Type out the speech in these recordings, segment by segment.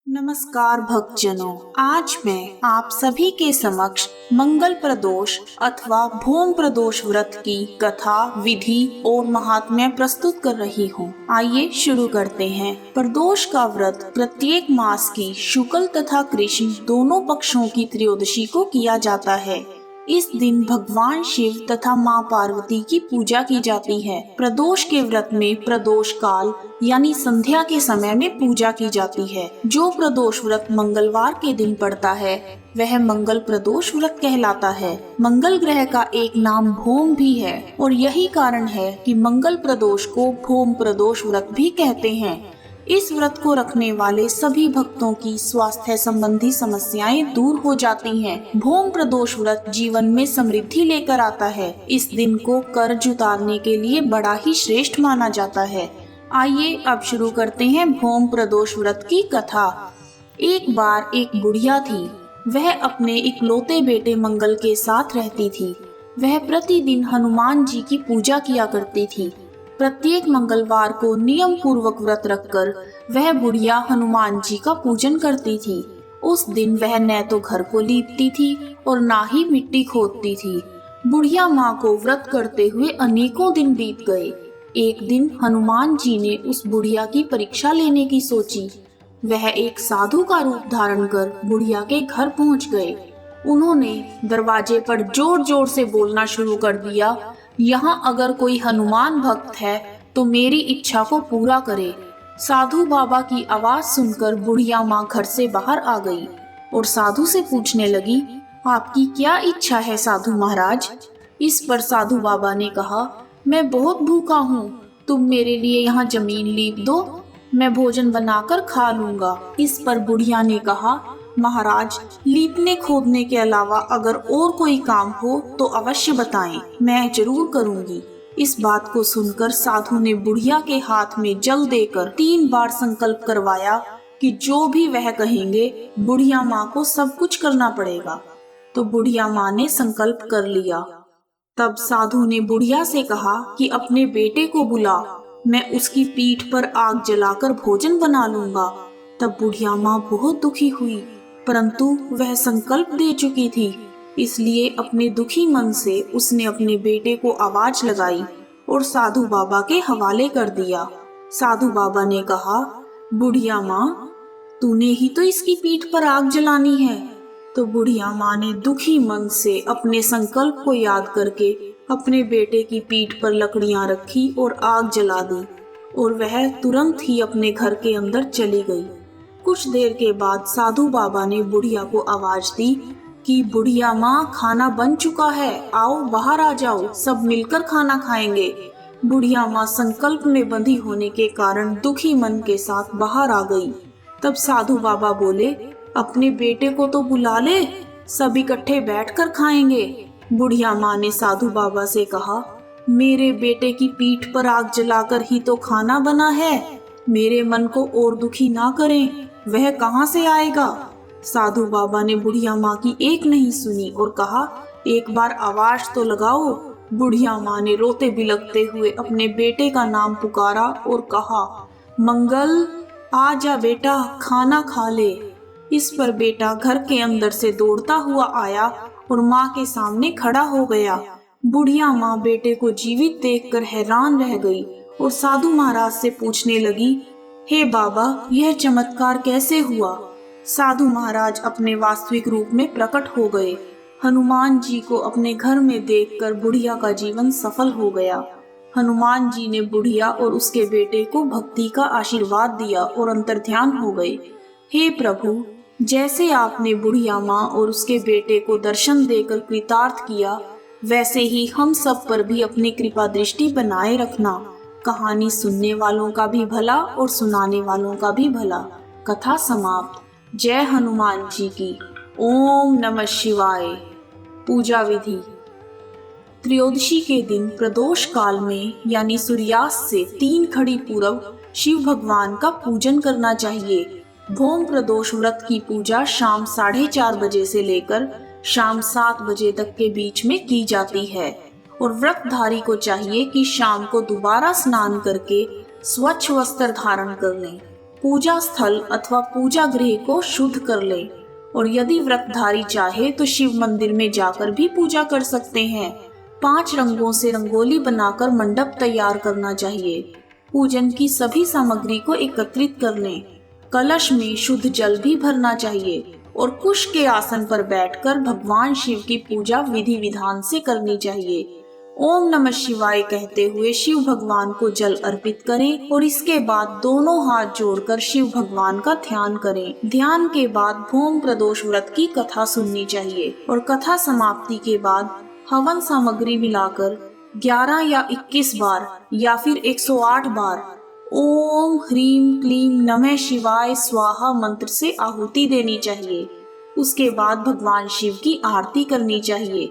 नमस्कार भक्तजनों, आज मैं आप सभी के समक्ष मंगल प्रदोष अथवा भोम प्रदोष व्रत की कथा, विधि और महात्म्य प्रस्तुत कर रही हूँ। आइए शुरू करते हैं। प्रदोष का व्रत प्रत्येक मास की शुक्ल तथा कृष्ण दोनों पक्षों की त्रयोदशी को किया जाता है। इस दिन भगवान शिव तथा मां पार्वती की पूजा की जाती है। प्रदोष के व्रत में प्रदोष काल यानी संध्या के समय में पूजा की जाती है। जो प्रदोष व्रत मंगलवार के दिन पड़ता है वह मंगल प्रदोष व्रत कहलाता है। मंगल ग्रह का एक नाम भोम भी है और यही कारण है कि मंगल प्रदोष को भोम प्रदोष व्रत भी कहते हैं। इस व्रत को रखने वाले सभी भक्तों की स्वास्थ्य संबंधी समस्याएं दूर हो जाती हैं। भोम प्रदोष व्रत जीवन में समृद्धि लेकर आता है। इस दिन को कर्ज उतारने के लिए बड़ा ही श्रेष्ठ माना जाता है। आइए अब शुरू करते हैं भोम प्रदोष व्रत की कथा। एक बार एक बुढ़िया थी। वह अपने इकलौते बेटे मंगल के साथ रहती थी। वह प्रतिदिन हनुमान जी की पूजा किया करती थी। प्रत्येक मंगलवार को नियम पूर्वक व्रत रखकर वह बुढ़िया हनुमान जी का पूजन करती थी। उस दिन वह न तो घर को लीपती थी और न ही मिट्टी खोदती थी। बुढ़िया माँ को व्रत करते हुए अनेकों दिन बीत गए। एक दिन हनुमान जी ने उस बुढ़िया की परीक्षा लेने की सोची। वह एक साधु का रूप धारण कर बुढ़िया के घर पहुँच गए। उन्होंने दरवाजे पर जोर जोर से बोलना शुरू कर दिया, यहाँ अगर कोई हनुमान भक्त है तो मेरी इच्छा को पूरा करे। साधु बाबा की आवाज सुनकर बुढ़िया माँ घर से बाहर आ गई और साधु से पूछने लगी, आपकी क्या इच्छा है साधु महाराज? इस पर साधु बाबा ने कहा, मैं बहुत भूखा हूँ, तुम मेरे लिए यहाँ जमीन लीप दो, मैं भोजन बनाकर खा लूंगा। इस पर बुढ़िया ने कहा, महाराज, लीपने खोदने के अलावा अगर और कोई काम हो तो अवश्य बताएं, मैं जरूर करूंगी। इस बात को सुनकर साधु ने बुढ़िया के हाथ में जल देकर 3 बार संकल्प करवाया कि जो भी वह कहेंगे बुढ़िया माँ को सब कुछ करना पड़ेगा। तो बुढ़िया माँ ने संकल्प कर लिया। तब साधु ने बुढ़िया से कहा कि अपने बेटे को बुला, मैं उसकी पीठ पर आग जलाकर भोजन बना लूंगा। तब बुढ़िया माँ बहुत दुखी हुई, परंतु वह संकल्प दे चुकी थी, इसलिए अपने दुखी मन से उसने अपने बेटे को आवाज लगाई और साधु बाबा के हवाले कर दिया। साधु बाबा ने कहा, बुढ़िया माँ, तूने ही तो इसकी पीठ पर आग जलानी है। तो बुढ़िया माँ ने दुखी मन से अपने संकल्प को याद करके अपने बेटे की पीठ पर लकड़ियां रखी और आग जला दी और वह तुरंत ही अपने घर के अंदर चली गई। कुछ देर के बाद साधु बाबा ने बुढ़िया को आवाज दी कि बुढ़िया माँ, खाना बन चुका है, आओ बाहर आ जाओ, सब मिलकर खाना खाएंगे। बुढ़िया माँ संकल्प में बंधी होने के कारण दुखी मन के साथ बाहर आ गई। तब साधु बाबा बोले, अपने बेटे को तो बुला ले, सब इकट्ठे बैठकर खाएंगे। बुढ़िया माँ ने साधु बाबा से कहा, मेरे बेटे की पीठ पर आग जलाकर ही तो खाना बना है, मेरे मन को और दुखी ना करें, वह कहाँ से आएगा? साधु बाबा ने बुढ़िया माँ की एक नहीं सुनी और कहा, एक बार आवाज तो लगाओ। बुढ़िया माँ ने रोते बिलखते हुए अपने बेटे का नाम पुकारा और कहा, मंगल, आ जा बेटा, खाना खा ले। इस पर बेटा घर के अंदर से दौड़ता हुआ आया और माँ के सामने खड़ा हो गया। बुढ़िया माँ बेटे को जीवित देखकर हैरान रह गई और साधु महाराज से पूछने लगी, हे बाबा, यह चमत्कार कैसे हुआ? साधु महाराज अपने वास्तविक रूप में प्रकट हो गए। हनुमान जी को अपने घर में देखकर बुढ़िया का जीवन सफल हो गया। हनुमान जी ने बुढ़िया और उसके बेटे को भक्ति का आशीर्वाद दिया और अंतर्ध्यान हो गए। हे प्रभु, जैसे आपने बुढ़िया माँ और उसके बेटे को दर्शन देकर कृतार्थ किया, वैसे ही हम सब पर भी अपनी कृपा दृष्टि बनाए रखना। कहानी सुनने वालों का भी भला और सुनाने वालों का भी भला। कथा समाप्त। जय हनुमान जी की। ओम नमः शिवाय। पूजा विधि। त्रयोदशी के दिन प्रदोष काल में यानी सूर्यास्त से 3 घड़ी पूर्व शिव भगवान का पूजन करना चाहिए। भोम प्रदोष व्रत की पूजा शाम 4:30 बजे से लेकर शाम 7 बजे तक के बीच में की जाती है और व्रतधारी को चाहिए कि शाम को दोबारा स्नान करके स्वच्छ वस्त्र धारण कर लें। पूजा स्थल अथवा पूजा गृह को शुद्ध कर ले। और यदि व्रतधारी चाहे तो शिव मंदिर में जाकर भी पूजा कर सकते हैं। 5 रंगों से रंगोली बनाकर मंडप तैयार करना चाहिए। पूजन की सभी सामग्री को एकत्रित कर लें। कलश में शुद्ध जल भी भरना चाहिए और कुश के आसन पर बैठकर भगवान शिव की पूजा विधि विधान से करनी चाहिए। ओम नमः शिवाय कहते हुए शिव भगवान को जल अर्पित करें और इसके बाद दोनों हाथ जोड़कर शिव भगवान का ध्यान करें। ध्यान के बाद भोम प्रदोष व्रत की कथा सुननी चाहिए और कथा समाप्ति के बाद हवन सामग्री मिलाकर 11 या 21 बार या फिर 108 बार ओम ह्रीम क्लीम नमः शिवाय स्वाहा मंत्र से आहुति देनी चाहिए। उसके बाद भगवान शिव की आरती करनी चाहिए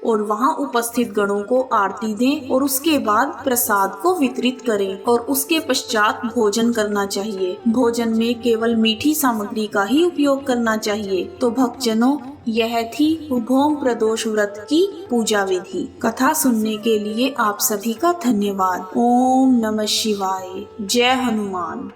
और वहां उपस्थित गणों को आरती दें और उसके बाद प्रसाद को वितरित करें और उसके पश्चात भोजन करना चाहिए। भोजन में केवल मीठी सामग्री का ही उपयोग करना चाहिए। तो भक्तजनों, यह थी भोम प्रदोष व्रत की पूजा विधि। कथा सुनने के लिए आप सभी का धन्यवाद। ओम नमः शिवाय। जय हनुमान।